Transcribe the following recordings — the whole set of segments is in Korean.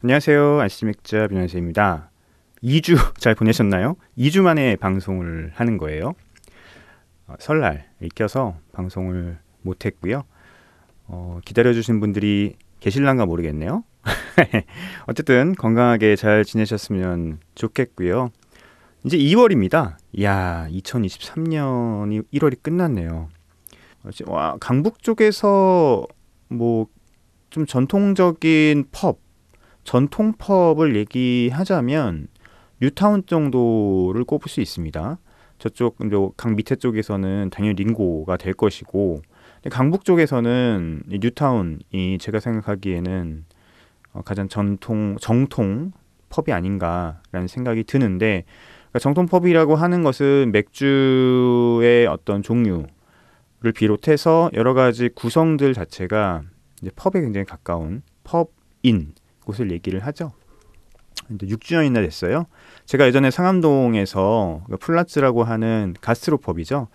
안녕하세요. 아시맥자 변호사입니다. 2주 잘 보내셨나요? 2주 만에 방송을 하는 거예요. 설날 껴서 방송을 못했고요. 기다려주신 분들이 계실란가 모르겠네요. 어쨌든 건강하게 잘 지내셨으면 좋겠고요. 이제 2월입니다. 이야, 2023년이 1월이 끝났네요. 와, 강북 쪽에서 뭐 좀 전통적인 전통 펍을 얘기하자면 뉴타운 정도를 꼽을 수 있습니다. 저쪽 강 밑에 쪽에서는 당연히 링고가 될 것이고, 강북 쪽에서는 뉴타운이 제가 생각하기에는 가장 정통 펍이 아닌가라는 생각이 드는데, 그러니까 정통 펍이라고 하는 것은 맥주의 어떤 종류를 비롯해서 여러 가지 구성들 자체가 이제 펍에 굉장히 가까운 펍인 곳을 얘기를 하죠. 근데 6주년이나 됐어요. 제가 예전에 상암동에서 플라츠라고 하는 가스트로펍이죠.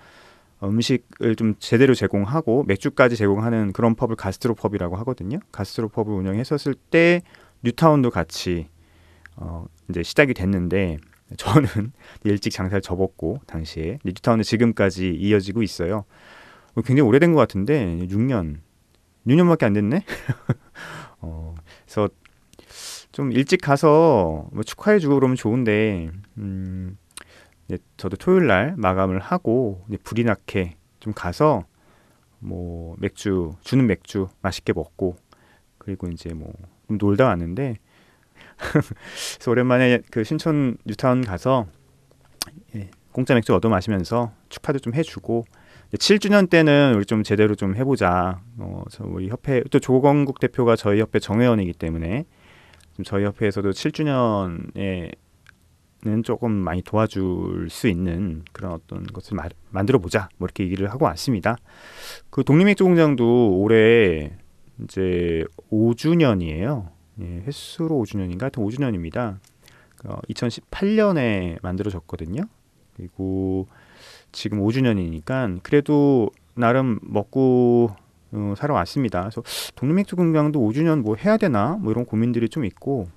음식을 좀 제대로 제공하고 맥주까지 제공하는 그런 펍을 가스트로펍이라고 하거든요. 가스트로펍을 운영했었을 때 뉴타운도 같이 이제 시작이 됐는데, 저는 일찍 장사를 접었고 당시에 뉴타운은 지금까지 이어지고 있어요. 굉장히 오래된 것 같은데 6년밖에 안 됐네. 그래서 좀 일찍 가서 뭐 축하해주고 그러면 좋은데, 저도 토요일 날 마감을 하고 불이 나게 좀 가서 뭐 주는 맥주 맛있게 먹고, 그리고 이제 뭐 좀 놀다 왔는데, 그래서 오랜만에 그 신촌 뉴타운 가서 공짜 맥주 얻어 마시면서 축하도 좀 해주고, 7주년 때는 우리 좀 제대로 좀 해보자. 우리 협회 또 조건국 대표가 저희 협회 정회원이기 때문에 좀 저희 협회에서도 7주년에는 조금 많이 도와줄 수 있는 그런 어떤 것을 만들어 보자. 뭐 이렇게 얘기를 하고 왔습니다. 그 독립맥주공장도 올해 이제 5주년이에요. 예, 횟수로 5주년인가? 하여튼 5주년입니다. 2018년에 만들어졌거든요. 그리고 지금 5주년이니까 그래도 나름 먹고 살아왔습니다. 그래서 독립맥주공장도 5주년 뭐 해야 되나? 뭐 이런 고민들이 좀 있고,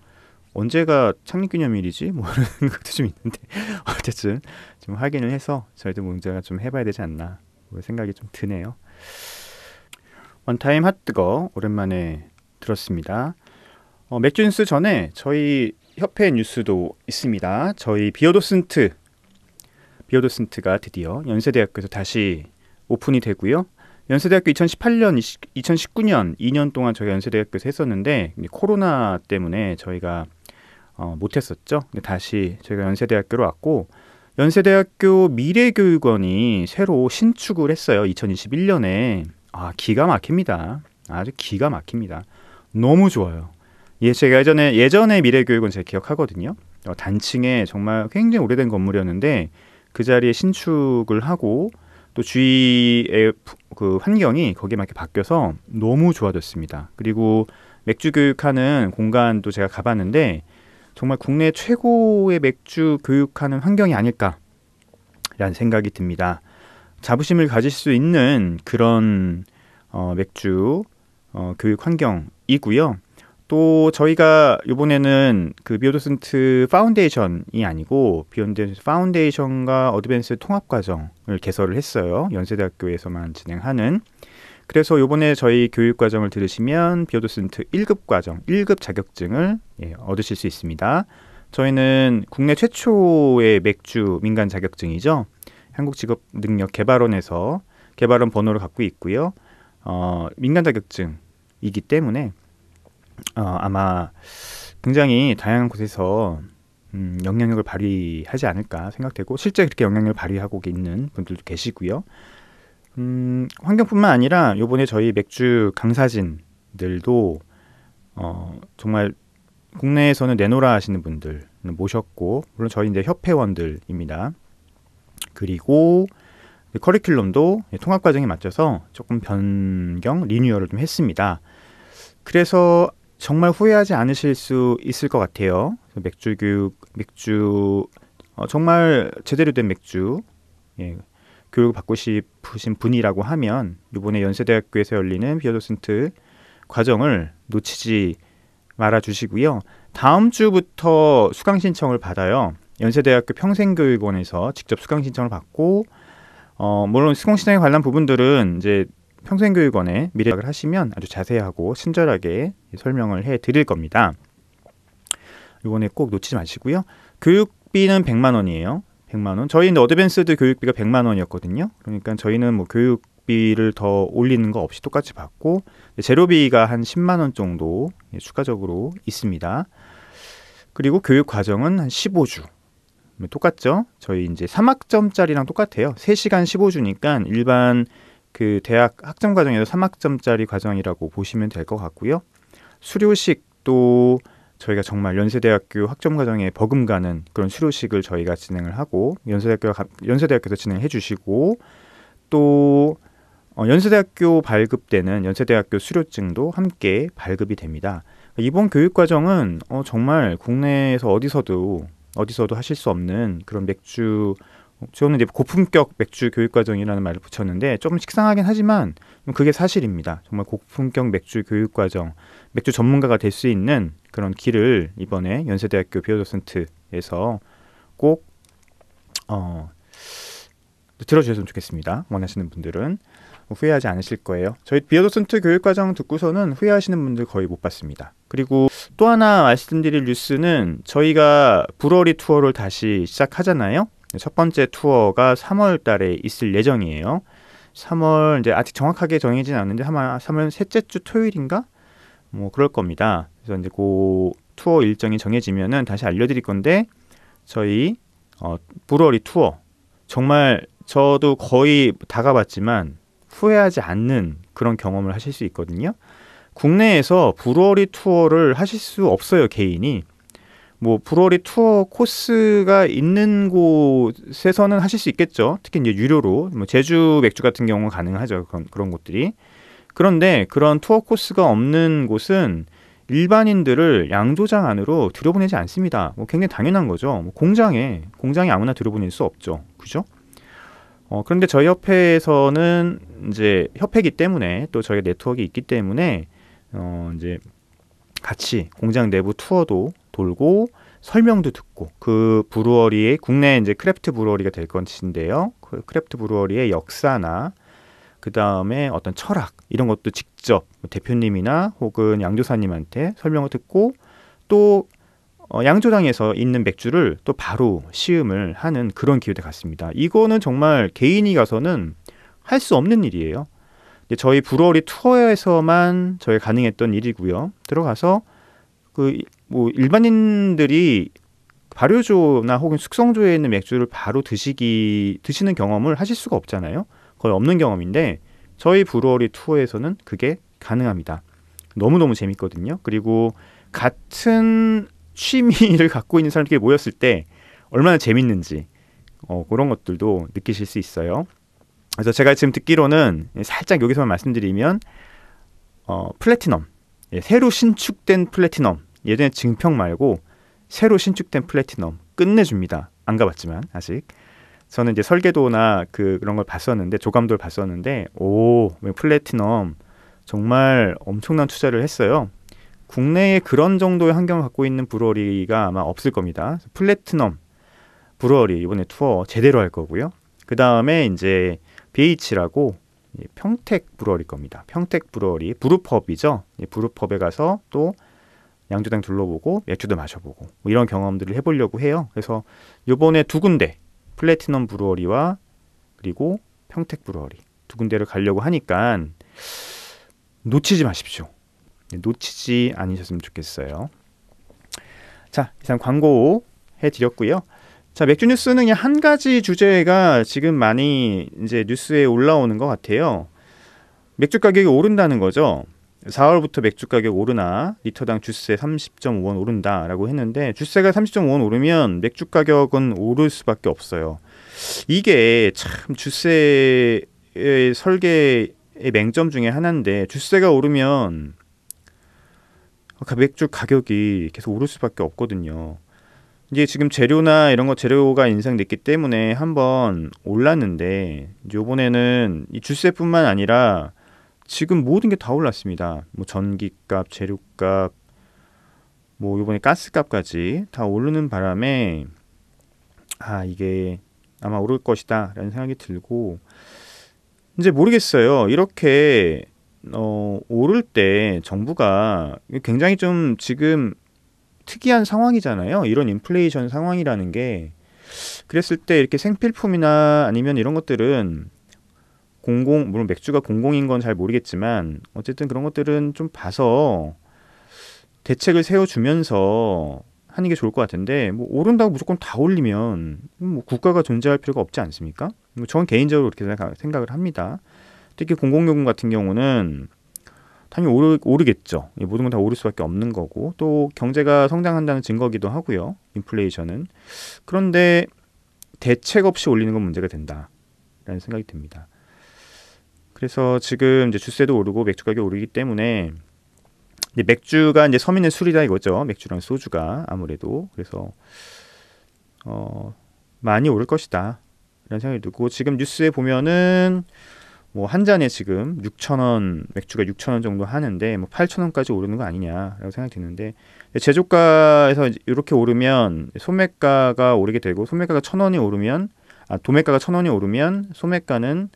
언제가 창립기념일이지? 뭐 이런 생각도 좀 있는데, 어쨌든 좀 확인을 해서 저희도 문제가 좀 해봐야 되지 않나 뭐 생각이 좀 드네요. 원타임 핫뜨거 오랜만에 들었습니다. 맥주 뉴스 전에 저희 협회 뉴스도 있습니다. 저희 비오도슨트가 드디어 연세대학교에서 다시 오픈이 되고요. 연세대학교 2018년, 2019년 2년 동안 저희가 연세대학교에서 했었는데 코로나 때문에 저희가 못했었죠. 근데 다시 저희가 연세대학교로 왔고, 연세대학교 미래교육원이 새로 신축을 했어요. 2021년에. 기가 막힙니다. 아주 기가 막힙니다. 너무 좋아요. 제가 예전에 미래교육원 제가 기억하거든요. 단층에 정말 굉장히 오래된 건물이었는데 그 자리에 신축을 하고 또 주위의 그 환경이 거기에 맞게 바뀌어서 너무 좋아졌습니다. 그리고 맥주 교육하는 공간도 제가 가봤는데 정말 국내 최고의 맥주 교육하는 환경이 아닐까라는 생각이 듭니다. 자부심을 가질 수 있는 그런 맥주 교육 환경이고요. 또 저희가 이번에는 그 비오도슨트 파운데이션이 아니고 비오도슨트 파운데이션과 어드밴스 통합과정을 개설을 했어요. 연세대학교에서만 진행하는. 그래서 이번에 저희 교육과정을 들으시면 비오도슨트 1급 과정, 1급 자격증을 얻으실 수 있습니다. 저희는 국내 최초의 맥주 민간 자격증이죠. 한국직업능력개발원에서 개발원 번호를 갖고 있고요. 민간 자격증이기 때문에 아마 굉장히 다양한 곳에서 영향력을 발휘하지 않을까 생각되고, 실제 그렇게 영향력을 발휘하고 있는 분들도 계시고요. 환경뿐만 아니라 이번에 저희 맥주 강사진들도 정말 국내에서는 내노라 하시는 분들 모셨고, 물론 저희 이제 협회원들입니다. 그리고 커리큘럼도 통합과정에 맞춰서 조금 변경, 리뉴얼을 좀 했습니다. 그래서 정말 후회하지 않으실 수 있을 것 같아요. 맥주 정말 제대로 된 맥주 교육을 받고 싶으신 분이라고 하면 이번에 연세대학교에서 열리는 비오도슨트 과정을 놓치지 말아주시고요. 다음 주부터 수강 신청을 받아요. 연세대학교 평생교육원에서 직접 수강 신청을 받고 물론 수강 신청에 관한 부분들은 이제 평생교육원에 미리 예약을 하시면 아주 자세하고 친절하게 설명을 해 드릴 겁니다. 이번에 꼭 놓치지 마시고요. 교육비는 100만 원이에요. 100만 원. 저희는 어드밴스드 교육비가 100만 원이었거든요. 그러니까 저희는 뭐 교육비를 더 올리는 거 없이 똑같이 받고 재료비가 한 10만 원 정도 추가적으로 있습니다. 그리고 교육 과정은 한 15주. 똑같죠? 저희 이제 3학점짜리랑 똑같아요. 3시간 15주니까 일반 그 대학 학점 과정에서 3학점짜리 과정이라고 보시면 될 것 같고요. 수료식도 저희가 정말 연세대학교 학점 과정에 버금가는 그런 수료식을 저희가 진행을 하고 연세대학교에서 진행해 주시고 또 연세대학교 발급되는 연세대학교 수료증도 함께 발급이 됩니다. 이번 교육 과정은 정말 국내에서 어디서도 하실 수 없는 그런 맥주, 저는 이제 고품격 맥주 교육 과정이라는 말을 붙였는데 좀 식상하긴 하지만 그게 사실입니다. 정말 고품격 맥주 교육 과정, 맥주 전문가가 될 수 있는 그런 길을 이번에 연세대학교 비어도센트에서 꼭 들어주셨으면 좋겠습니다. 원하시는 분들은 후회하지 않으실 거예요. 저희 비어도센트 교육과정 듣고서는 후회하시는 분들 거의 못 봤습니다. 그리고 또 하나 말씀드릴 뉴스는 저희가 불어리 투어를 다시 시작하잖아요. 첫 번째 투어가 3월 달에 있을 예정이에요. 3월 이제 아직 정확하게 정해지진 않는데 아마 3월 셋째 주 토요일인가? 뭐 그럴 겁니다. 그래서 이제 그 투어 일정이 정해지면은 다시 알려드릴 건데 저희 불어리 투어 정말 저도 거의 다 가봤지만 후회하지 않는 그런 경험을 하실 수 있거든요. 국내에서 불어리 투어를 하실 수 없어요, 개인이. 뭐 불어리 투어 코스가 있는 곳에서는 하실 수 있겠죠. 특히 이제 유료로 뭐 제주 맥주 같은 경우는 가능하죠. 그런 곳들이. 그런데 그런 투어 코스가 없는 곳은 일반인들을 양조장 안으로 들여보내지 않습니다. 뭐 굉장히 당연한 거죠. 뭐 공장에 아무나 들여보낼 수 없죠. 그죠? 그런데 저희 협회에서는 이제 협회이기 때문에 또 저희 네트워크가 있기 때문에 이제 같이 공장 내부 투어도 돌고 설명도 듣고 그 브루어리의 국내 이제 크래프트 브루어리가 될 것인데요. 그 크래프트 브루어리의 역사나 그 다음에 어떤 철학 이런 것도 직접 대표님이나 혹은 양조사님한테 설명을 듣고 또 양조장에서 있는 맥주를 또 바로 시음을 하는 그런 기회도 같습니다. 이거는 정말 개인이 가서는 할 수 없는 일이에요. 저희 브루어리 투어에서만 저희 가능했던 일이고요. 들어가서 그 뭐 일반인들이 발효조나 혹은 숙성조에 있는 맥주를 바로 드시는 경험을 하실 수가 없잖아요. 거의 없는 경험인데 저희 브루어리 투어에서는 그게 가능합니다. 너무너무 재밌거든요. 그리고 같은 취미를 갖고 있는 사람들이 모였을 때 얼마나 재밌는지 그런 것들도 느끼실 수 있어요. 그래서 제가 지금 듣기로는 살짝 여기서만 말씀드리면 플래티넘, 새로 신축된 플래티넘, 예전에 증평 말고 새로 신축된 플래티넘 끝내줍니다. 안 가봤지만 아직 저는 이제 설계도나 그런 걸 봤었는데 조감도를 봤었는데 플래티넘 정말 엄청난 투자를 했어요. 국내에 그런 정도의 환경을 갖고 있는 브루어리가 아마 없을 겁니다. 플래티넘 브루어리 이번에 투어 제대로 할 거고요. 그 다음에 이제 BH라고 평택 브루어리 겁니다. 평택 브루어리 브루펍이죠. 브루펍에 가서 또 양조장 둘러보고 맥주도 마셔보고 뭐 이런 경험들을 해보려고 해요. 그래서 이번에 두 군데 플래티넘 브루어리와 그리고 평택 브루어리 두 군데를 가려고 하니까 놓치지 마십시오. 놓치지 않으셨으면 좋겠어요. 자, 이상 광고 해드렸고요. 자, 맥주 뉴스는 그냥 한 가지 주제가 지금 많이 이제 뉴스에 올라오는 것 같아요. 맥주 가격이 오른다는 거죠. 4월부터 맥주 가격 오르나 리터당 주세 30.5원 오른다라고 했는데 주세가 30.5원 오르면 맥주 가격은 오를 수밖에 없어요. 이게 참 주세의 설계의 맹점 중에 하나인데 주세가 오르면 맥주 가격이 계속 오를 수밖에 없거든요. 이게 지금 재료나 이런 거 재료가 인상됐기 때문에 한번 올랐는데 이번에는 이 주세뿐만 아니라 지금 모든 게 다 올랐습니다. 뭐 전기값, 재료값, 뭐 이번에 가스값까지 다 오르는 바람에 이게 아마 오를 것이다 라는 생각이 들고, 이제 모르겠어요. 이렇게 오를 때 정부가 굉장히 좀 지금 특이한 상황이잖아요. 이런 인플레이션 상황이라는 게. 그랬을 때 이렇게 생필품이나 아니면 이런 것들은 물론 맥주가 공공인 건 잘 모르겠지만 어쨌든 그런 것들은 좀 봐서 대책을 세워주면서 하는 게 좋을 것 같은데, 뭐 오른다고 무조건 다 올리면 뭐 국가가 존재할 필요가 없지 않습니까? 뭐 저는 개인적으로 그렇게 생각을 합니다. 특히 공공요금 같은 경우는 당연히 오르겠죠. 모든 건 다 오를 수밖에 없는 거고, 또 경제가 성장한다는 증거기도 하고요. 인플레이션은. 그런데 대책 없이 올리는 건 문제가 된다라는 생각이 듭니다. 그래서 지금 이제 주세도 오르고 맥주 가격이 오르기 때문에 이제 맥주가 이제 서민의 술이다 이거죠. 맥주랑 소주가 아무래도. 그래서 많이 오를 것이다 라는 생각이 들고, 지금 뉴스에 보면은 뭐 한 잔에 지금 6,000원, 맥주가 6,000원 정도 하는데 뭐 8,000원까지 오르는 거 아니냐라고 생각이 드는데, 제조가에서 이렇게 오르면 소매가가 오르게 되고, 소매가가 1,000원이 오르면 도매가가 1,000원이 오르면 소매가는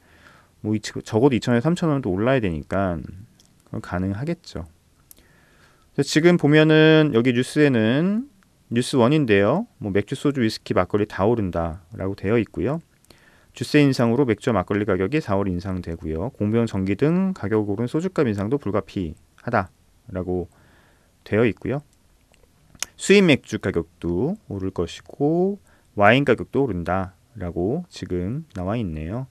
뭐 적어도 2,000원에서 3,000원도 올라야 되니까 그건 가능하겠죠. 지금 보면은 여기 뉴스에는 뉴스 1인데요. 뭐 맥주, 소주, 위스키, 막걸리 다 오른다라고 되어 있고요. 주세 인상으로 맥주와 막걸리 가격이 4월 인상되고요. 공병, 전기 등 가격 오른 소주값 인상도 불가피하다라고 되어 있고요. 수입 맥주 가격도 오를 것이고 와인 가격도 오른다라고 지금 나와 있네요.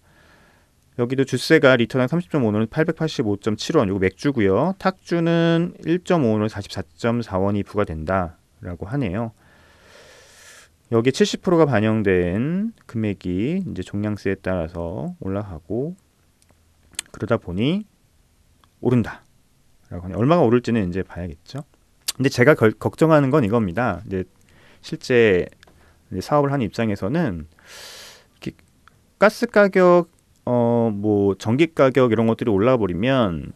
여기도 주세가 리터당 30.5원은 885.7원, 이거 맥주고요. 탁주는 1.5원은 44.4원이 부과된다라고 하네요. 여기 70%가 반영된 금액이 이제 종량세에 따라서 올라가고, 그러다 보니 오른다라고 하네요. 얼마가 오를지는 이제 봐야겠죠. 근데 제가 걱정하는 건 이겁니다. 이제 실제 이제 사업을 하는 입장에서는 가스 가격, 뭐 전기 가격 이런 것들이 올라 버리면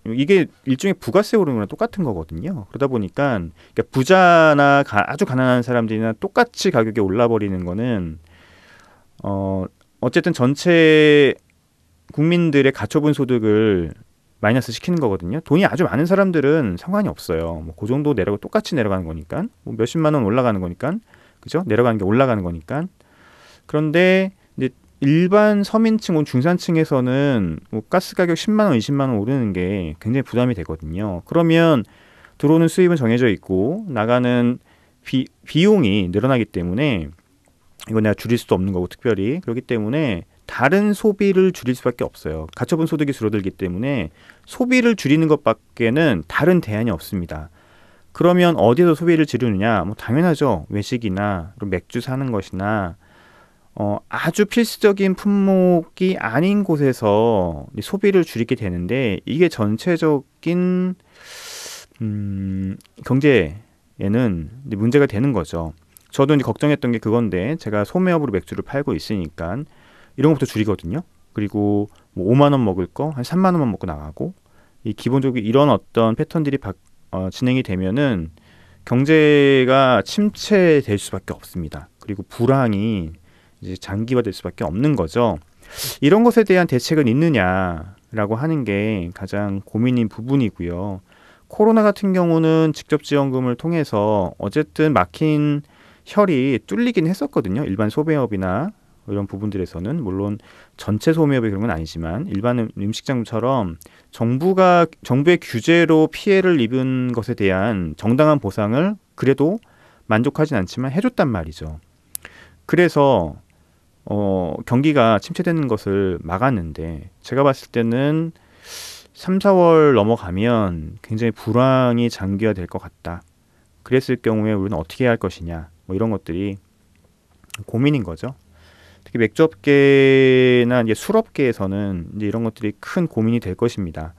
이게 일종의 부가세 오르는 거랑 똑같은 거거든요. 그러다 보니까 그러니까 부자나 아주 가난한 사람들이나 똑같이 가격이 올라 버리는 거는 어쨌든 전체 국민들의 가처분 소득을 마이너스 시키는 거거든요. 돈이 아주 많은 사람들은 상관이 없어요. 뭐 그 정도 똑같이 내려가는 거니까, 뭐 몇십만 원 올라가는 거니까, 그죠? 내려가는 게 올라가는 거니까. 그런데 이제 일반 서민층, 중산층에서는 뭐 가스 가격 10만 원, 20만 원 오르는 게 굉장히 부담이 되거든요. 그러면 들어오는 수입은 정해져 있고 나가는 비용이 늘어나기 때문에 이건 내가 줄일 수도 없는 거고, 특별히 그렇기 때문에 다른 소비를 줄일 수밖에 없어요. 가처분 소득이 줄어들기 때문에 소비를 줄이는 것밖에는 다른 대안이 없습니다. 그러면 어디서 소비를 줄이느냐? 뭐 당연하죠. 외식이나 맥주 사는 것이나 아주 필수적인 품목이 아닌 곳에서 소비를 줄이게 되는데, 이게 전체적인 경제에는 문제가 되는 거죠. 저도 이제 걱정했던 게 그건데, 제가 소매업으로 맥주를 팔고 있으니까 이런 것부터 줄이거든요. 그리고 뭐 5만 원 먹을 거 한 3만 원만 먹고 나가고, 이 기본적으로 이런 어떤 패턴들이 진행이 되면은 경제가 침체될 수밖에 없습니다. 그리고 불황이 이제 장기화될 수밖에 없는 거죠. 이런 것에 대한 대책은 있느냐라고 하는 게 가장 고민인 부분이고요. 코로나 같은 경우는 직접 지원금을 통해서 어쨌든 막힌 혈이 뚫리긴 했었거든요. 일반 소매업이나 이런 부분들에서는, 물론 전체 소매업이 그런 건 아니지만 일반 음식점처럼 정부의 규제로 피해를 입은 것에 대한 정당한 보상을 그래도 만족하진 않지만 해줬단 말이죠. 그래서 경기가 침체되는 것을 막았는데, 제가 봤을 때는 3, 4월 넘어가면 굉장히 불황이 장기화될 것 같다. 그랬을 경우에 우리는 어떻게 해야 할 것이냐, 뭐 이런 것들이 고민인 거죠. 특히 맥주업계나 이제 술업계에서는 이제 이런 것들이 큰 고민이 될 것입니다.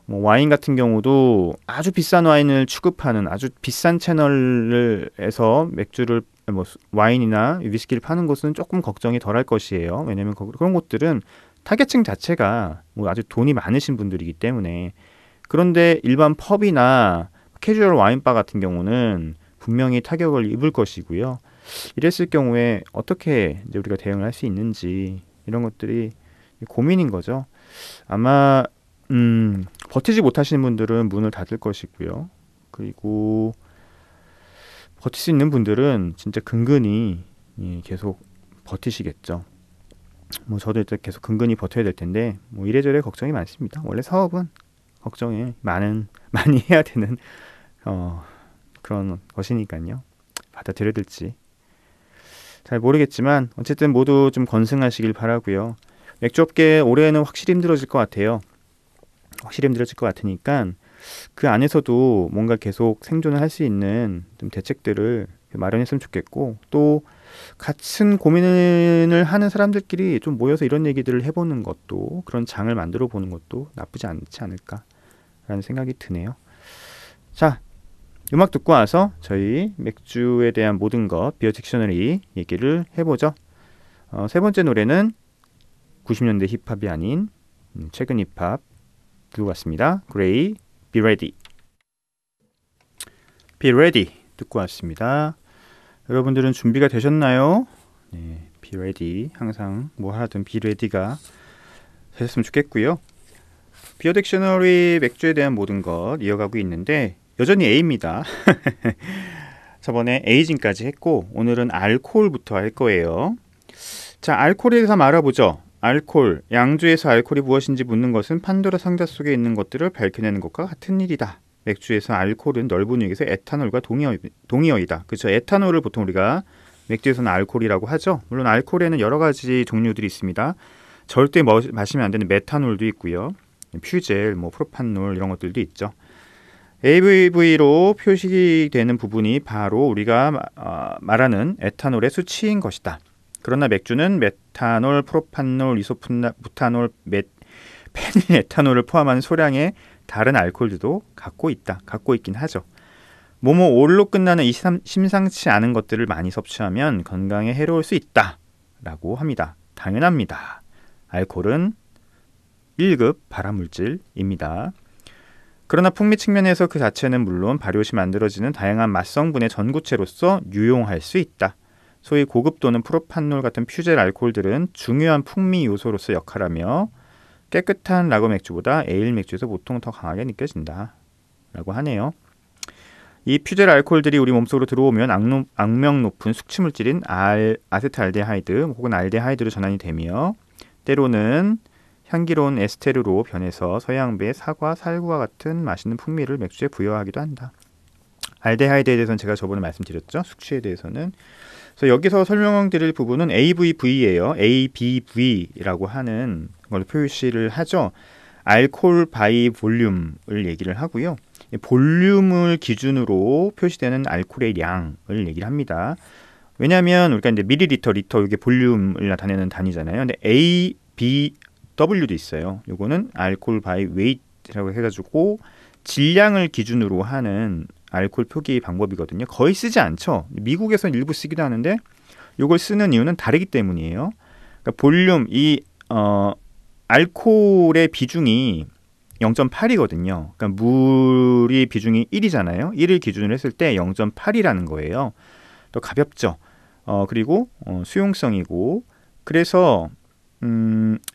뭐 와인 같은 경우도 아주 비싼 와인을 취급하는 아주 비싼 채널에서 맥주를, 뭐 와인이나 위스키를 파는 곳은 조금 걱정이 덜할 것이에요. 왜냐하면 그런 곳들은 타겟층 자체가 뭐 아주 돈이 많으신 분들이기 때문에. 그런데 일반 펍이나 캐주얼 와인바 같은 경우는 분명히 타격을 입을 것이고요. 이랬을 경우에 어떻게 이제 우리가 대응을 할 수 있는지 이런 것들이 고민인 거죠. 아마 버티지 못하시는 분들은 문을 닫을 것이고요. 그리고 버틸 수 있는 분들은 진짜 근근히 계속 버티시겠죠. 뭐 저도 일단 계속 근근히 버텨야 될 텐데 뭐 이래저래 걱정이 많습니다. 원래 사업은 걱정이 많이 해야 되는 그런 것이니까요. 받아들여야 될지 잘 모르겠지만 어쨌든 모두 좀 건승하시길 바라고요. 맥주업계 올해는 확실히 힘들어질 것 같아요. 확실히 힘들어질 것 같으니까 그 안에서도 뭔가 계속 생존을 할 수 있는 좀 대책들을 마련했으면 좋겠고, 또 같은 고민을 하는 사람들끼리 좀 모여서 이런 얘기들을 해보는 것도, 그런 장을 만들어 보는 것도 나쁘지 않지 않을까라는 생각이 드네요. 자, 음악 듣고 와서 저희 맥주에 대한 모든 것 비어 딕셔너리 얘기를 해보죠. 세 번째 노래는 90년대 힙합이 아닌 최근 힙합 들고 왔습니다. 그레이, Be Ready. Be Ready 듣고 왔습니다. 여러분들은 준비가 되셨나요? 네, Be Ready. 항상 뭐 하든 Be Ready가 되셨으면 좋겠고요. 비어 딕셔너리 맥주에 대한 모든 것 이어가고 있는데 여전히 A입니다. 저번에 에이징까지 했고 오늘은 알코올부터 할 거예요. 자, 알코올에 대해서 한번 알아보죠. 알코올, 양주에서 알코올이 무엇인지 묻는 것은 판도라 상자 속에 있는 것들을 밝혀내는 것과 같은 일이다. 맥주에서 알코올은 넓은 의미에서 에탄올과 동의어이다. 그렇죠. 에탄올을 보통 우리가 맥주에서는 알코올이라고 하죠. 물론 알코올에는 여러 가지 종류들이 있습니다. 절대 마시면 안 되는 메탄올도 있고요. 퓨젤, 뭐 프로판놀 이런 것들도 있죠. ABV로 표시되는 부분이 바로 우리가 말하는 에탄올의 수치인 것이다. 그러나 맥주는 메탄올, 프로판놀, 이소부탄올, 페닐에탄올을 포함한 소량의 다른 알코올들도 갖고 있긴 하죠. 올로 끝나는 이 심상치 않은 것들을 많이 섭취하면 건강에 해로울 수 있다 라고 합니다. 당연합니다. 알코올은 1급 발암물질입니다. 그러나 풍미 측면에서 그 자체는 물론 발효시 만들어지는 다양한 맛성분의 전구체로서 유용할 수 있다. 소위 고급 또는 프로판놀 같은 퓨젤 알코올들은 중요한 풍미 요소로서 역할하며 깨끗한 라거 맥주보다 에일 맥주에서 보통 더 강하게 느껴진다 라고 하네요. 이 퓨젤 알코올들이 우리 몸속으로 들어오면 악명 높은 숙취물질인 아세트알데하이드 혹은 알데하이드로 전환이 되며 때로는 향기로운 에스테르로 변해서 서양배의 사과, 살구와 같은 맛있는 풍미를 맥주에 부여하기도 한다. 알데하이드에 대해서는 제가 저번에 말씀드렸죠. 숙취에 대해서는. 그래서 여기서 설명드릴 부분은 ABV예요. ABV라고 하는 걸 표시를 하죠. 알코올 바이 볼륨을 얘기를 하고요. 볼륨을 기준으로 표시되는 알코올의 양을 얘기를 합니다. 왜냐하면 우리가 이제 밀리리터, 리터 이게 볼륨을 나타내는 단위잖아요. 근데 ABW도 있어요. 요거는 알코올 바이 웨이트라고 해가지고 질량을 기준으로 하는 알코올 표기 방법이거든요. 거의 쓰지 않죠. 미국에서는 일부 쓰기도 하는데 이걸 쓰는 이유는 다르기 때문이에요. 그러니까 볼륨, 알코올의 비중이 0.8이거든요. 그러니까 물이 비중이 1이잖아요. 1을 기준으로 했을 때 0.8이라는 거예요. 또 가볍죠. 그리고 수용성이고 그래서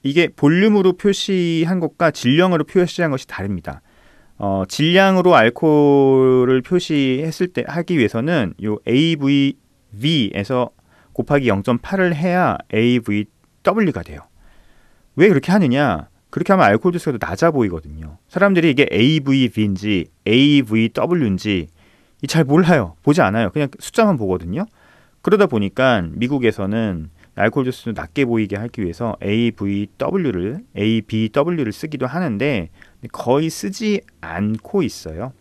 이게 볼륨으로 표시한 것과 질량으로 표시한 것이 다릅니다. 질량으로 알코올을 표시했을 때 하기 위해서는 요 ABV에서 곱하기 0.8을 해야 ABW가 돼요. 왜 그렇게 하느냐? 그렇게 하면 알코올 도수가 더 낮아 보이거든요. 사람들이 이게 ABV인지 ABW인지 잘 몰라요. 보지 않아요. 그냥 숫자만 보거든요. 그러다 보니까 미국에서는 알코올 도수를 낮게 보이게 하기 위해서 ABW를 쓰기도 하는데 거의 쓰지 않고 있어요.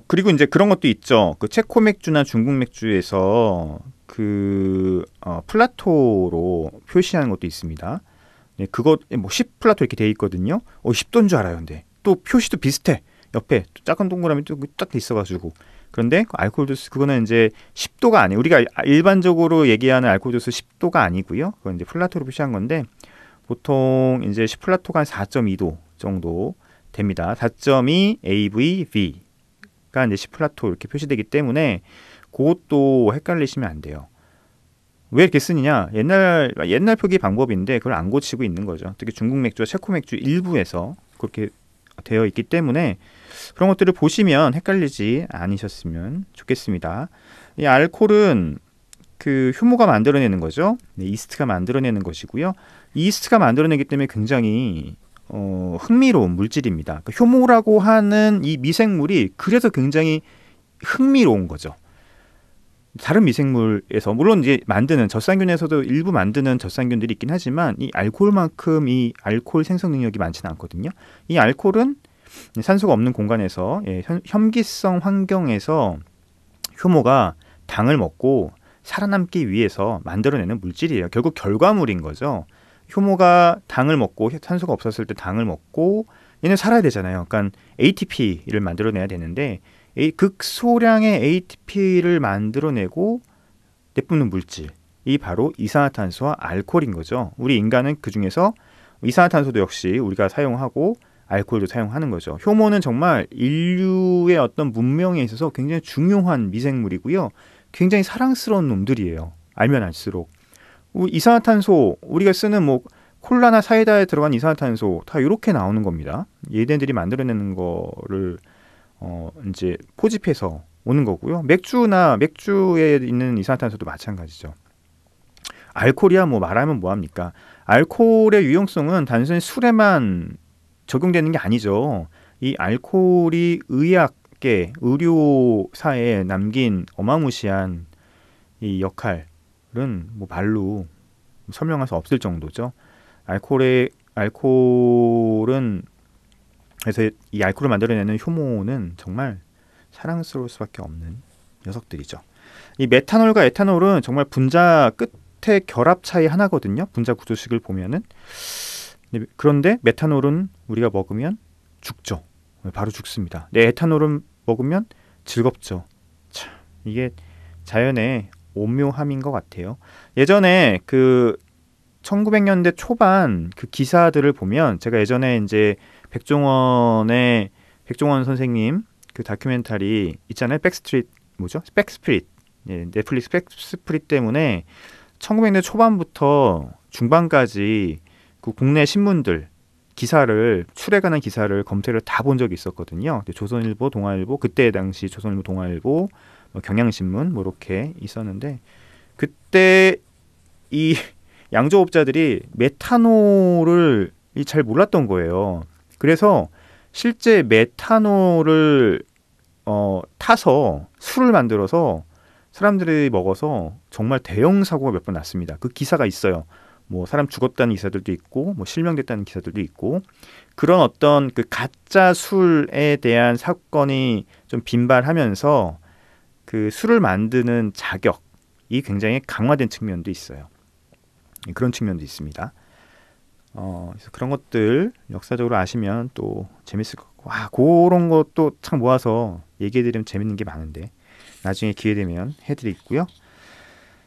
그리고 이제 그런 것도 있죠. 그 체코 맥주나 중국 맥주에서 플라토로 표시하는 것도 있습니다. 네, 그거 뭐 10플라토 이렇게 돼 있거든요. 10도인 줄 알아요. 근데 또 표시도 비슷해. 옆에 작은 동그라미 딱 있어가지고. 그런데 알코올 도수 그거는 이제 10도가 아니에요. 우리가 일반적으로 얘기하는 알코올 도수 10도가 아니고요. 그건 이제 플라토로 표시한 건데 보통 이제 10플라토가 한 4.2도 정도 됩니다. 4.2 AVV가 이제 시플라토 이렇게 표시되기 때문에 그것도 헷갈리시면 안 돼요. 왜 이렇게 쓰느냐? 옛날 표기 방법인데 그걸 안 고치고 있는 거죠. 특히 중국 맥주와 체코 맥주 일부에서 그렇게 되어 있기 때문에 그런 것들을 보시면 헷갈리지 않으셨으면 좋겠습니다. 이 알코올은 그 효모가 만들어내는 거죠. 네, 이스트가 만들어내는 것이고요. 이 이스트가 만들어내기 때문에 굉장히 흥미로운 물질입니다. 그 효모라고 하는 이 미생물이 그래서 굉장히 흥미로운 거죠. 다른 미생물에서 물론 이제 만드는 젖산균에서도 일부 만드는 젖산균들이 있긴 하지만 이 알코올만큼 이 알코올 생성 능력이 많지는 않거든요. 이 알코올은 산소가 없는 공간에서 혐기성 환경에서 효모가 당을 먹고 살아남기 위해서 만들어내는 물질이에요. 결국 결과물인 거죠. 효모가 당을 먹고 산소가 없었을 때 당을 먹고 얘는 살아야 되잖아요. 그러니까 ATP를 만들어내야 되는데 극소량의 ATP를 만들어내고 내뿜는 물질이 바로 이산화탄소와 알코올인 거죠. 우리 인간은 그중에서 이산화탄소도 역시 우리가 사용하고 알코올도 사용하는 거죠. 효모는 정말 인류의 어떤 문명에 있어서 굉장히 중요한 미생물이고요. 굉장히 사랑스러운 놈들이에요. 알면 알수록. 이산화탄소, 우리가 쓰는 뭐 콜라나 사이다에 들어간 이산화탄소 다 이렇게 나오는 겁니다. 얘네들이 만들어내는 거를 이제 포집해서 오는 거고요. 맥주에 있는 이산화탄소도 마찬가지죠. 알코올이야 뭐 말하면 뭐합니까? 알코올의 유용성은 단순히 술에만 적용되는 게 아니죠. 이 알코올이 의학계, 의료사에 남긴 어마무시한 이 역할은 뭐 말로 설명할 수 없을 정도죠. 알코올은 그래서 이 알코올을 만들어내는 효모는 정말 사랑스러울 수밖에 없는 녀석들이죠. 이 메탄올과 에탄올은 정말 분자 끝에 결합 차이 하나거든요. 분자 구조식을 보면은. 그런데 메탄올은 우리가 먹으면 죽죠. 바로 죽습니다. 근데 에탄올은 먹으면 즐겁죠. 참, 이게 자연의 오묘함인 것 같아요. 예전에 그 1900년대 초반 그 기사들을 보면 제가 예전에 이제 백종원 선생님 그 다큐멘터리 있잖아요. 백스프릿. 예, 넷플릭스 백스프릿 때문에 1900년대 초반부터 중반까지 그 국내 신문들 기사를 출애가는 기사를 검색을 다 본 적이 있었거든요. 조선일보, 동아일보, 그때 당시 조선일보, 동아일보, 경향신문 뭐 이렇게 있었는데 그때 이 양조업자들이 메탄올을 잘 몰랐던 거예요. 그래서 실제 메탄올을 타서 술을 만들어서 사람들이 먹어서 정말 대형 사고가 몇 번 났습니다. 그 기사가 있어요. 뭐 사람 죽었다는 기사들도 있고 뭐 실명됐다는 기사들도 있고 그런 어떤 그 가짜 술에 대한 사건이 좀 빈발하면서 그 술을 만드는 자격이 굉장히 강화된 측면도 있어요. 그런 측면도 있습니다. 그래서 그런 것들 역사적으로 아시면 또 재밌을 것 같고 그런 것도 참 모아서 얘기해드리면 재밌는 게 많은데 나중에 기회 되면 해드리고요.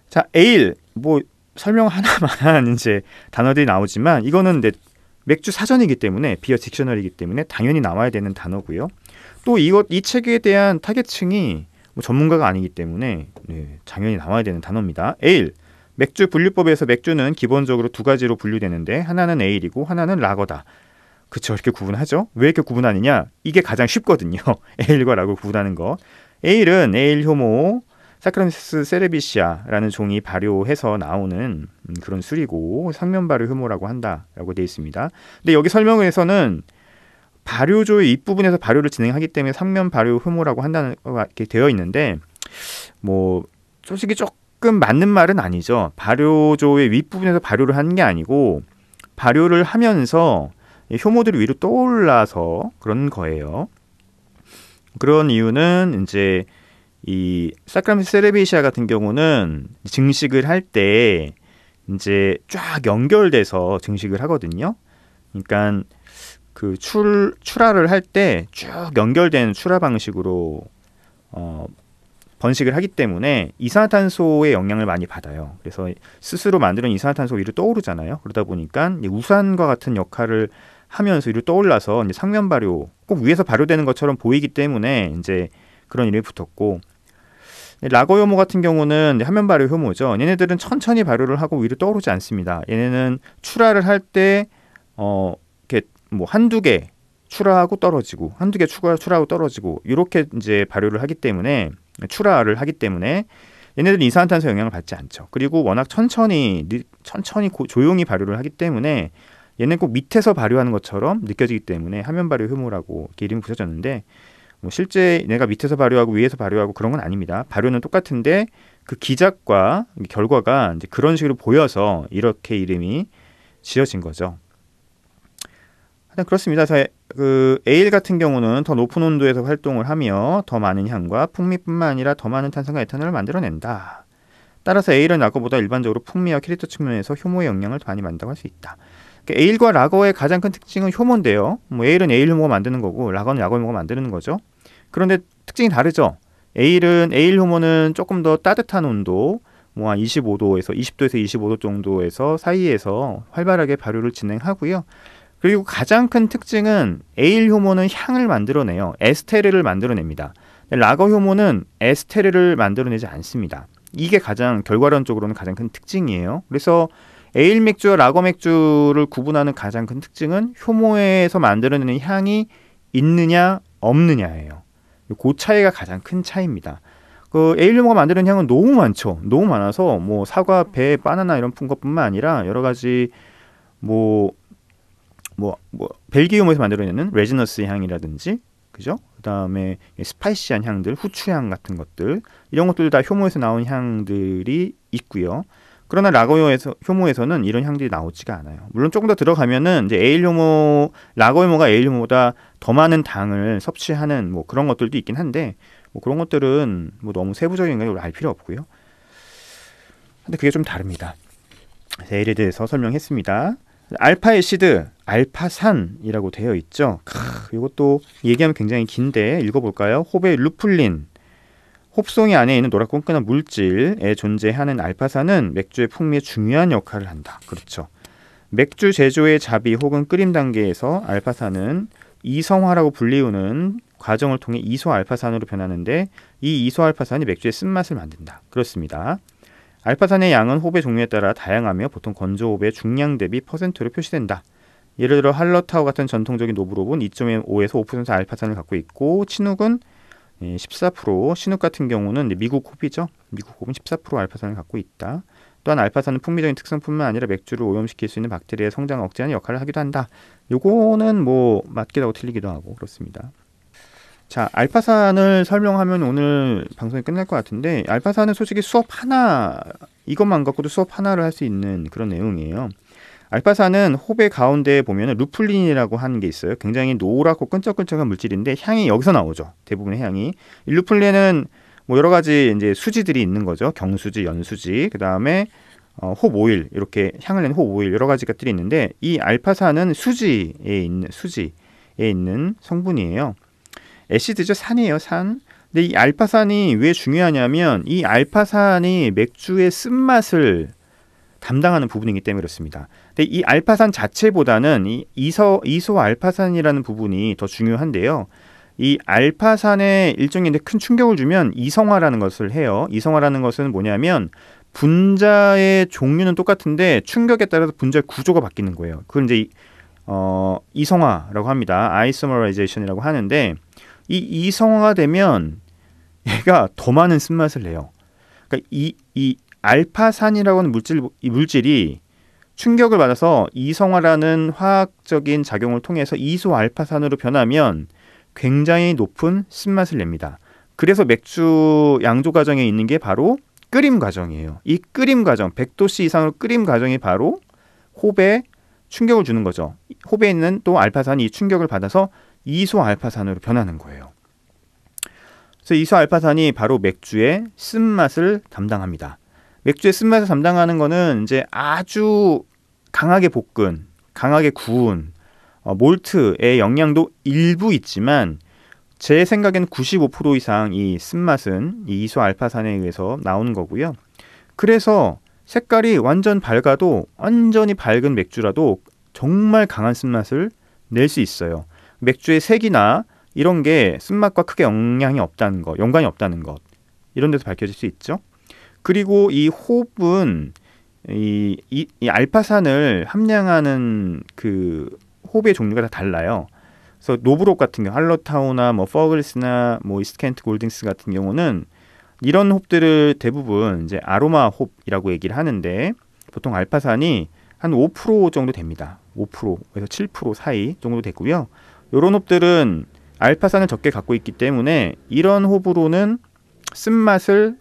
자, 에일 뭐 설명 하나만 이제 단어들이 나오지만 이거는 맥주 사전이기 때문에 비어 딕셔너리이기 때문에 당연히 나와야 되는 단어고요. 또 이 책에 대한 타겟층이 뭐 전문가가 아니기 때문에 당연히 나와야 되는 단어입니다. 에일 맥주 분류법에서 맥주는 기본적으로 두 가지로 분류되는데 하나는 에일이고 하나는 라거다. 그쵸, 이렇게 구분하죠. 왜 이렇게 구분하느냐? 이게 가장 쉽거든요. 에일과 라거 구분하는 거. 에일은 에일 효모 사카라미세스 세레비시아라는 종이 발효해서 나오는 그런 술이고 상면 발효 효모라고 한다라고 되어 있습니다. 근데 여기 설명에서는 발효조의 윗부분에서 발효를 진행하기 때문에 상면 발효 효모라고 한다는 게 되어 있는데 뭐 솔직히 조금 맞는 말은 아니죠. 발효조의 윗부분에서 발효를 하는 게 아니고 발효를 하면서 효모들이 위로 떠올라서 그런 거예요. 그런 이유는 이제 이 사카라미세스 세레비시아 같은 경우는 증식을 할 때 이제 쫙 연결돼서 증식을 하거든요. 그러니까 그 출하를 할 때 쭉 연결된 출하 방식으로 번식을 하기 때문에 이산화탄소의 영향을 많이 받아요. 그래서 스스로 만드는 이산화탄소 위로 떠오르잖아요. 그러다 보니까 우산과 같은 역할을 하면서 위로 떠올라서 이제 상면 발효, 꼭 위에서 발효되는 것처럼 보이기 때문에 이제 그런 이름이 붙었고, 라거 효모 같은 경우는 하면 발효 효모죠. 얘네들은 천천히 발효를 하고 위로 떠오르지 않습니다. 얘네는 출하를 할 때 이렇게 뭐 한두 개 출하하고 떨어지고 한두 개 출하하고 떨어지고 이렇게 이제 발효를 하기 때문에 출하를 하기 때문에 얘네들은 이산화탄소 영향을 받지 않죠. 그리고 워낙 천천히 조용히 발효를 하기 때문에 얘는 꼭 밑에서 발효하는 것처럼 느껴지기 때문에 하면 발효 효모라고 이렇게 이름이 붙여졌는데, 뭐 실제 내가 밑에서 발효하고 위에서 발효하고 그런 건 아닙니다. 발효는 똑같은데 그 기작과 결과가 이제 그런 식으로 보여서 이렇게 이름이 지어진 거죠. 그렇습니다. 그 에일 같은 경우는 더 높은 온도에서 활동을 하며 더 많은 향과 풍미뿐만 아니라 더 많은 탄산과 에탄올을 만들어낸다. 따라서 에일은 라거보다 일반적으로 풍미와 캐릭터 측면에서 효모의 영향을 더 많이 받는다고 할 수 있다. 그러니까 에일과 라거의 가장 큰 특징은 효모인데요. 뭐 에일은 에일 효모가 만드는 거고 라거는 라거 효모가 만드는 거죠. 그런데 특징이 다르죠. 에일 효모는 조금 더 따뜻한 온도, 뭐 한 25도에서 20도에서 25도 정도에서 사이에서 활발하게 발효를 진행하고요. 그리고 가장 큰 특징은 에일 효모는 향을 만들어내요. 에스테르를 만들어냅니다. 라거 효모는 에스테르를 만들어내지 않습니다. 이게 가장 결과론적으로는 가장 큰 특징이에요. 그래서 에일 맥주와 라거 맥주를 구분하는 가장 큰 특징은 효모에서 만들어내는 향이 있느냐 없느냐예요. 그 차이가 가장 큰 차이입니다. 그 에일 효모가 만드는 향은 너무 많죠. 너무 많아서 뭐 사과, 배, 바나나 이런 것뿐만 아니라 여러 가지 뭐 벨기에 효모에서 만들어내는 레지너스 향이라든지, 그죠? 그다음에 스파이시한 향들, 후추향 같은 것들, 이런 것들 다 효모에서 나온 향들이 있고요. 그러나 라거 효모에서는 이런 향들이 나오지가 않아요. 물론 조금 더 들어가면은 이제 라거 효모가 에일 효모보다 더 많은 당을 섭취하는 뭐 그런 것들도 있긴 한데, 뭐 그런 것들은 뭐 너무 세부적인 걸 알 필요 없고요. 근데 그게 좀 다릅니다. 에일에 대해서 설명했습니다. 알파 애시드, 알파산이라고 되어 있죠. 이것도 얘기하면 굉장히 긴데 읽어볼까요? 홉의 루풀린, 홉송이 안에 있는 노랗고 끈끈한 물질에 존재하는 알파산은 맥주의 풍미에 중요한 역할을 한다. 그렇죠. 맥주 제조의 자비 혹은 끓임 단계에서 알파산은 이성화라고 불리우는 과정을 통해 이소알파산으로 변하는데, 이 이소알파산이 맥주의 쓴맛을 만든다. 그렇습니다. 알파산의 양은 홉의 종류에 따라 다양하며 보통 건조 홉의 중량 대비 퍼센트로 표시된다. 예를 들어 할러타우 같은 전통적인 노브롭은 2.5에서 5% 알파산을 갖고 있고, 친욱은 14%, 신욱 같은 경우는 미국 홉이죠. 미국 홉은 14% 알파산을 갖고 있다. 또한 알파산은 풍미적인 특성뿐만 아니라 맥주를 오염시킬 수 있는 박테리아의 성장을 억제하는 역할을 하기도 한다. 요거는 뭐 맞기도 하고 틀리기도 하고 그렇습니다. 자, 알파산을 설명하면 오늘 방송이 끝날 것 같은데, 알파산은 솔직히 수업 하나, 이것만 갖고도 수업 하나를 할 수 있는 그런 내용이에요. 알파산은 홉의 가운데에 보면 루풀린이라고 하는 게 있어요. 굉장히 노랗고 끈적끈적한 물질인데 향이 여기서 나오죠. 대부분의 향이. 이 루풀린은 뭐 여러 가지 이제 수지들이 있는 거죠. 경수지, 연수지, 그 다음에 홉 오일, 이렇게 향을 내는 홉 오일 여러 가지 것들이 있는데, 이 알파산은 수지에 있는 성분이에요. 애시드죠. 산이에요. 산. 근데 이 알파산이 왜 중요하냐면 이 알파산이 맥주의 쓴맛을 담당하는 부분이기 때문에 그렇습니다. 근데 이 알파산 자체보다는 이 이소알파산이라는 부분이 더 중요한데요. 이 알파산에 일종의 큰 충격을 주면 이성화라는 것을 해요. 이성화라는 것은 뭐냐면 분자의 종류는 똑같은데 충격에 따라서 분자의 구조가 바뀌는 거예요. 그걸 이제 이성화라고 합니다. 아이소머라이제이션이라고 하는데, 이 이성화가 되면 얘가 더 많은 쓴맛을 내요. 그러니까 이 알파산이라고 하는 물질이 충격을 받아서 이성화라는 화학적인 작용을 통해서 이소알파산으로 변하면 굉장히 높은 쓴맛을 냅니다. 그래서 맥주 양조 과정에 있는 게 바로 끓임 과정이에요. 이 끓임 과정, 100도씨 이상으로 끓임 과정이 바로 홉에 충격을 주는 거죠. 홉에 있는 또 알파산이 이 충격을 받아서 이소알파산으로 변하는 거예요. 그래서 이소알파산이 바로 맥주의 쓴맛을 담당합니다. 맥주의 쓴맛을 담당하는 거는 이제 아주 강하게 볶은, 강하게 구운 몰트의 영향도 일부 있지만, 제 생각에는 95% 이상 이 쓴맛은 이 이소알파산에 의해서 나오는 거고요. 그래서 색깔이 완전 밝아도, 완전히 밝은 맥주라도 정말 강한 쓴맛을 낼 수 있어요. 맥주의 색이나 이런 게 쓴맛과 크게 영향이 없다는 것, 연관이 없다는 것, 이런 데서 밝혀질 수 있죠. 그리고 이 홉은 이 알파산을 함량하는 그 홉의 종류가 다 달라요. 그래서 노브록 같은 경우, 할러타우나 뭐 퍼글스나 뭐 이스트켄트 골딩스 같은 경우는 이런 홉들을 대부분 이제 아로마 홉이라고 얘기를 하는데, 보통 알파산이 한 5% 정도 됩니다. 5%에서 7% 사이 정도 되고요. 이런 홉들은 알파산을 적게 갖고 있기 때문에 이런 홉으로는 쓴맛을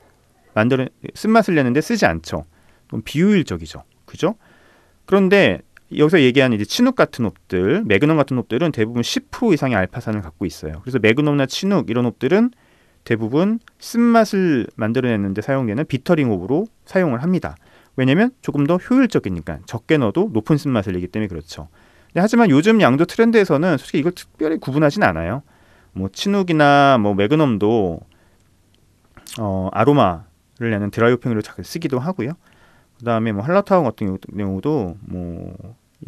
내는데 쓰지 않죠. 좀 비효율적이죠. 그죠? 그런데 여기서 얘기하는 이제 치눅 같은 홉들, 매그넘 같은 홉들은 대부분 10% 이상의 알파산을 갖고 있어요. 그래서 매그넘이나 치눅 이런 홉들은 대부분 쓴맛을 만들어내는데 사용되는 비터링 홉으로 사용을 합니다. 왜냐면 조금 더 효율적이니까, 적게 넣어도 높은 쓴맛을 내기 때문에 그렇죠. 하지만 요즘 양조 트렌드에서는 솔직히 이걸 특별히 구분하진 않아요. 뭐 치눅이나 뭐 매그넘도 아로마를 내는 드라이 호핑으로 잘 쓰기도 하고요. 그다음에 뭐 할라타운 같은 경우도 뭐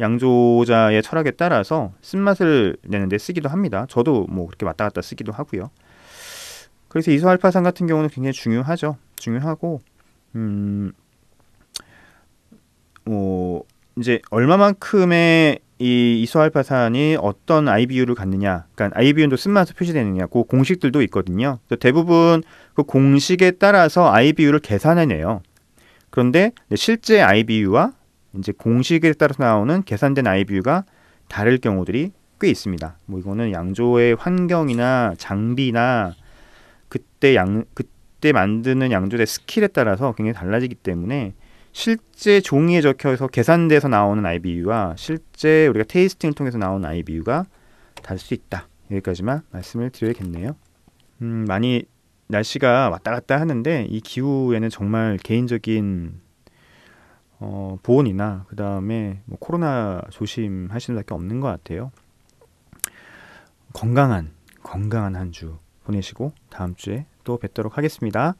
양조자의 철학에 따라서 쓴맛을 내는데 쓰기도 합니다. 저도 뭐 그렇게 왔다 갔다 쓰기도 하고요. 그래서 이소알파산 같은 경우는 굉장히 중요하죠. 중요하고 뭐 이제 얼마만큼의 이 이소알파산이 어떤 IBU를 갖느냐, 그러니까 IBU도 쓴맛으로 표시되느냐, 그 공식들도 있거든요. 그래서 대부분 그 공식에 따라서 IBU를 계산해내요. 그런데 실제 IBU와 이제 공식에 따라서 나오는 계산된 IBU가 다를 경우들이 꽤 있습니다. 뭐 이거는 양조의 환경이나 장비나 그때 만드는 양조의 스킬에 따라서 굉장히 달라지기 때문에 실제 종이에 적혀서 계산돼서 나오는 IBU와 실제 우리가 테이스팅을 통해서 나오는 IBU가 다를 수 있다. 여기까지만 말씀을 드려야겠네요. 많이 날씨가 왔다 갔다 하는데 이 기후에는 정말 개인적인 보온이나 그 다음에 뭐 코로나 조심하시는 수밖에 없는 것 같아요. 건강한 한 주 보내시고 다음 주에 또 뵙도록 하겠습니다.